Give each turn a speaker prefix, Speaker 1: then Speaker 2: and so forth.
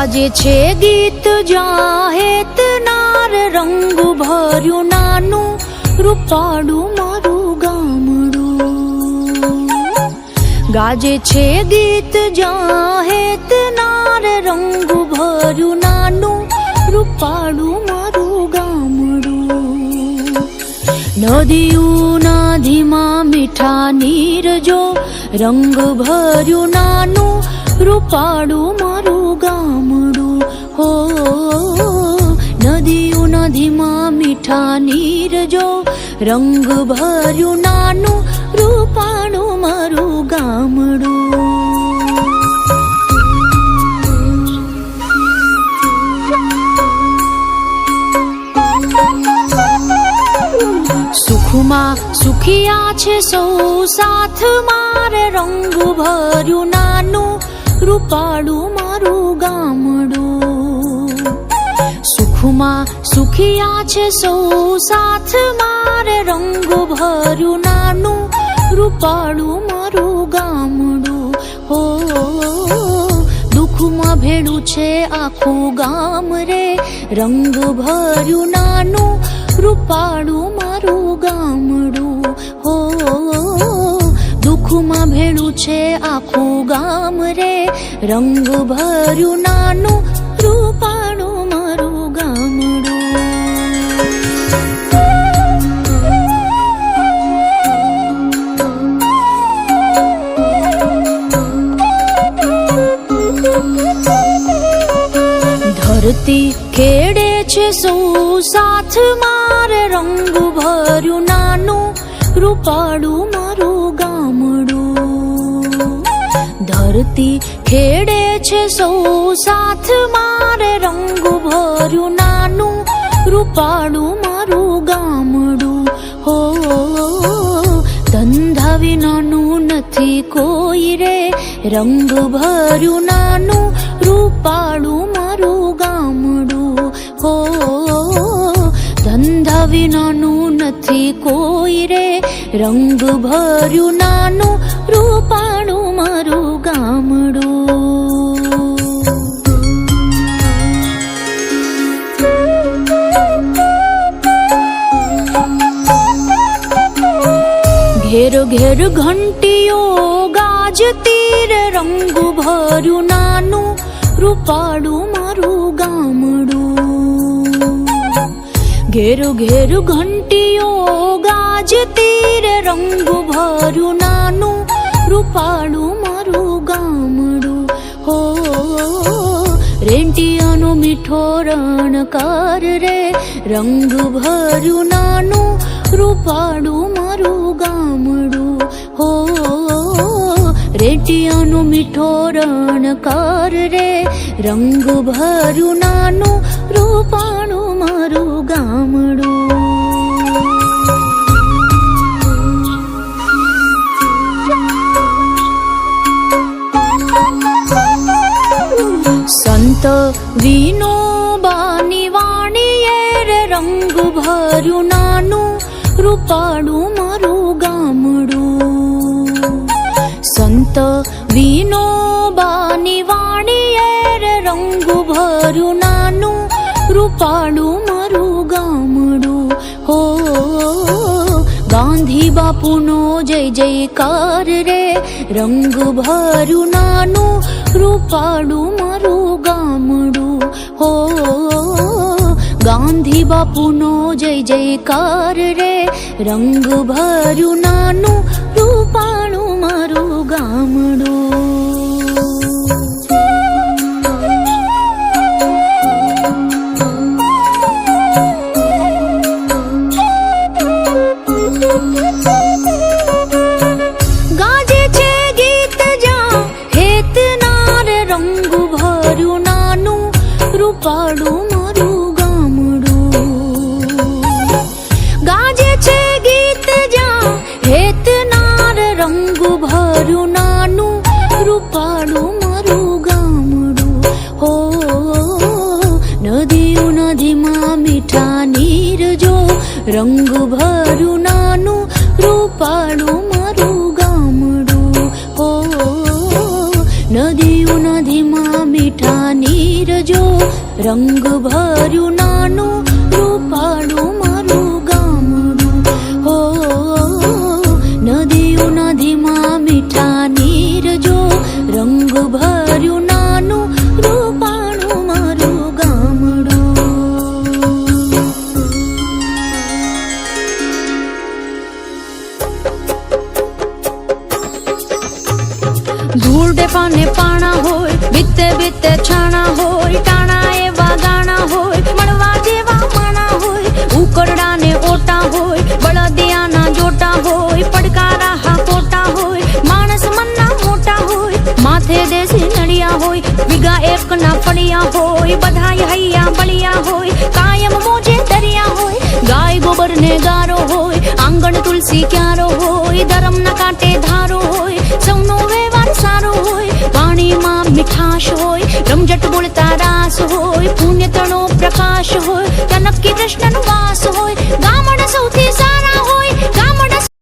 Speaker 1: ગાજે છે ગીત જાહેત નાર રંગ ભર્યું નાનું રૂપાળું મારું ગામડું. ગાજે છે ગીત જાહેત નાર રંગ ભર્યું નાનું રૂપાળું મારું ગામડું. નદીયું નદીમાં મીઠા નીર જો રંગ ભર્યું નાનું રૂપાળું મારું ગામડું. હો નદીયું નદીમાં મીઠા નીર જો રંગ ભર્યું નાનું રૂપાળું મારું ગામડું. સુખમાં સુખિયા છે સૌ સાથ મારે રંગ ભર્યું નાનું રૂપાળું મારું ગામડું. સુખમાં સુખિયા છે સૌ સાથ મારે રંગ ભર્યું નાનું રૂપાળું મારું ગામડું. હો દુઃખમાં ભેળું છે આખું ગામ રે રંગ ભર્યું નાનું રૂપાળું મારું ગામડું. હો દુઃખમાં ભેળું છે આખું ગામ રે રંગ ભર્યું નાનું રૂપાળું મારું ગામડું. ધરતી ખેડે છે સૌ સાથ મારે રંગ ભર્યું નાનું રૂપાળું મારું ગામડું. ધરતી ખેડે છે સૌ સાથ મારે રંગ ભર્યું નાનું રૂપાળું મારું ગામડું. હો ધંધા વિનાનું નથી કોઈ રે રંગ ભર્યું નાનું રૂપાળું મારું ગામડું. હો ધંધા વિનાનું નથી કોઈ રે રંગ ભર્યું નાનું રૂપાળું મારું ગામડું. ઘેર ઘેર ઘંટીઓ ગાજતી રે રંગ ભર્યું નાનું રૂપાળું મારું ગામડું. ઘેર ઘેર ઘંટીઓ ગાજતી રે રંગ ભર્યું નાનું રૂપાળું મારું ગામડું. હો રેંટિયાનો મીઠો રણકાર રે રંગ ભર્યું નાનું રૂપાળું મારું ગામડું. હો રેંટિયાનો મીઠો રણકાર રે રંગ ભર્યું નાનું રૂપાળું મારું ગામડું. સંત વિનોબાની વાણીએ રે રંગ ભર્યું નાનું રૂપાળું મારું ગામડું. સંત વિનોબાની વાણીએ રે રંગ ભર્યું નાનું રૂપાળું મારું ગામડું. હો ગાંધી બાપુનો જય જયકાર રે રંગ ભર્યું નાનું રૂપાળું મારું ગામડું. હો ગાંધી બાપુનો જય જયકાર રે રંગ ભર્યું નાનું રૂપાળું મારું ગામડું. ગાજે છે ગીત જાહેત નાર રંગ ભર્યું નાનું રૂપાળું મારું ગામડું. ગાજે છે ગીત જાહેત નાર રંગ ભર્યું નાનું રૂપાળું મારું ગામડું. હો નદીયું નદીમાં મીઠા નીર જો રંગ ભર્યું નાનું રૂપાળું મારું ગામડું. હો નદીયું નદીમાં મીઠા નીર રંગ ભર્યું નાનું રૂપાળું મારું ગામડું. હો નદીઓ નદીમાં મીઠા નીર જો, રંગ ભર્યું નાનું રૂપાળું મારું ગામડું. ધૂળ ડેપાને પાણા હોય, બીતે બીતે છાણા હોય, ટાણા એવા ગાણા હોય, મળવા જેવા માણા હોય, ઉકરડા ને ઓટા હોય, બળદિયાના જોટા હોય, પડકારા હાકોટા હોય, માણસ મનના મોટા હોય, માથે દેશી નળિયા હોય, વીઘા એકના ફળિયા હોય, બધાય હૈયા બળિયા હોય, કાયમ મોજે દરિયા હોય, ગાય ગોબર ને ગારો હોય, આંગણ તુલસી ક્યારો હોય, ધરમના કાંટે ધારો હોય, સૌનો વ્યવહાર સારો હોય, પાણીમાં મીઠાશ હોય, રમઝટ બોલતા રાસ હોય, પુણ્ય તણો પ્રકાશ હોય, ત્યાં નક્કી કૃષ્ણનું